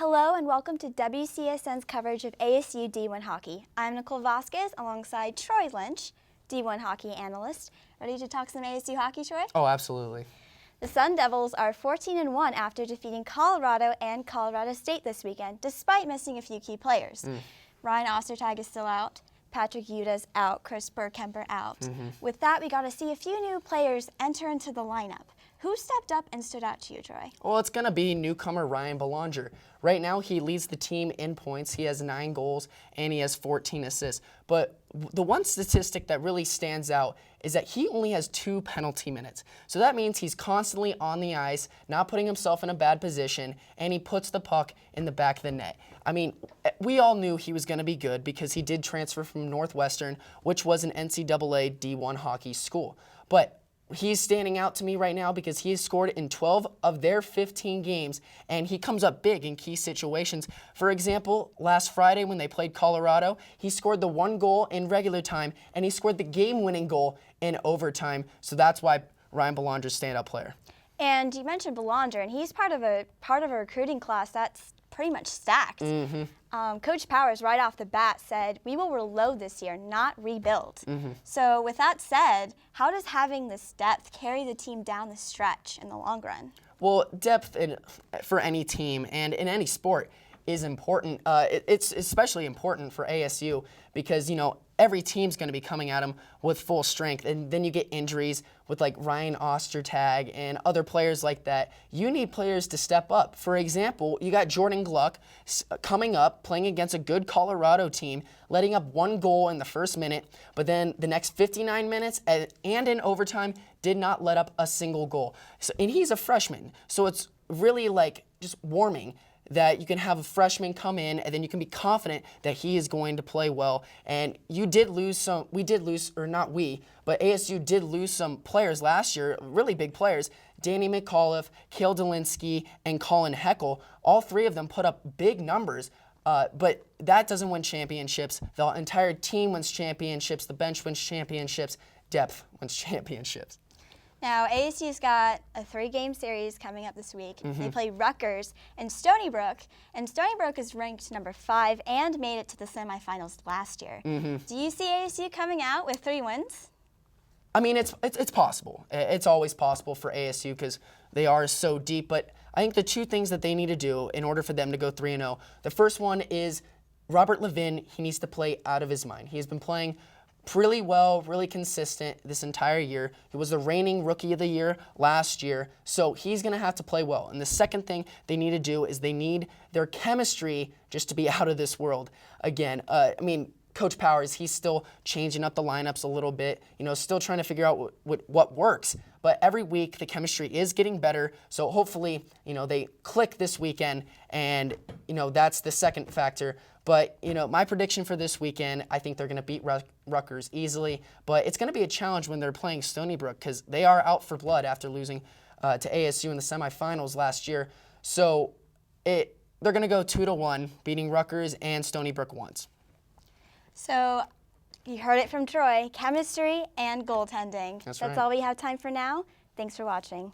Hello and welcome to WCSN's coverage of ASU D1 hockey. I'm Nicole Vasquez alongside Troy Lynch, D1 hockey analyst. Ready to talk some ASU hockey, Troy? Oh, absolutely. The Sun Devils are 14-1 after defeating Colorado and Colorado State this weekend, despite missing a few key players. Ryan Ostertag is still out, Patrick Yuda's out, Chris Burkemper out. With that, we got to see a few new players enter into the lineup. Who stepped up and stood out to you, Troy? Well, it's going to be newcomer Ryan Belanger. Right now, he leads the team in points. He has 9 goals and he has 14 assists. But the one statistic that really stands out is that he only has 2 penalty minutes. So that means he's constantly on the ice, not putting himself in a bad position, and he puts the puck in the back of the net. I mean, we all knew he was going to be good because he did transfer from Northwestern, which was an NCAA D1 hockey school. But he's standing out to me right now because he has scored in 12 of their 15 games, and he comes up big in key situations. For example, last Friday when they played Colorado, he scored the 1 goal in regular time, and he scored the game-winning goal in overtime. So that's why Ryan Belanger's standout player. And you mentioned Belanger, and he's part of a recruiting class that's pretty much stacked. Coach Powers, right off the bat, said, "We will reload this year, not rebuild." So with that said, how does having this depth carry the team down the stretch in the long run? Well, depth for any team and in any sport is important. It's especially important for ASU because, you know, every team's going to be coming at them with full strength, and then you get injuries with like Ryan Ostertag and other players like that. You need players to step up. For example, you got Jordan Gluck coming up, playing against a good Colorado team, letting up 1 goal in the first minute, but then the next 59 minutes and in overtime did not let up a single goal. And he's a freshman, so it's really like just warming that you can have a freshman come in and then you can be confident that he is going to play well. And you did lose some, or not we, but ASU did lose some players last year, really big players. Danny McAuliffe, Cale Delinsky, and Colin Heckel. All 3 of them put up big numbers, but that doesn't win championships. The entire team wins championships, the bench wins championships, depth wins championships. Now, ASU's got a 3-game series coming up this week. They play Rutgers and Stony Brook is ranked number 5 and made it to the semifinals last year. Do you see ASU coming out with 3 wins? I mean, it's possible. It's always possible for ASU because they are so deep, but I think the 2 things that they need to do in order for them to go 3-0, the first one is Robert Levin. He needs to play out of his mind. He's been playing really well, really consistent this entire year. He was the reigning Rookie of the Year last year, so he's going to have to play well. And the second thing they need to do is they need their chemistry just to be out of this world again. I mean, Coach Powers, he's still changing up the lineups a little bit, you know, still trying to figure out what works. But every week the chemistry is getting better, so hopefully, you know, they click this weekend, and, you know, that's the second factor. But, you know, my prediction for this weekend, I think they're going to beat Rutgers easily. But it's going to be a challenge when they're playing Stony Brook because they are out for blood after losing to ASU in the semifinals last year. So they're going to go 2-1, beating Rutgers and Stony Brook once. So you heard it from Troy, chemistry and goaltending. That's all we have time for now. Thanks for watching.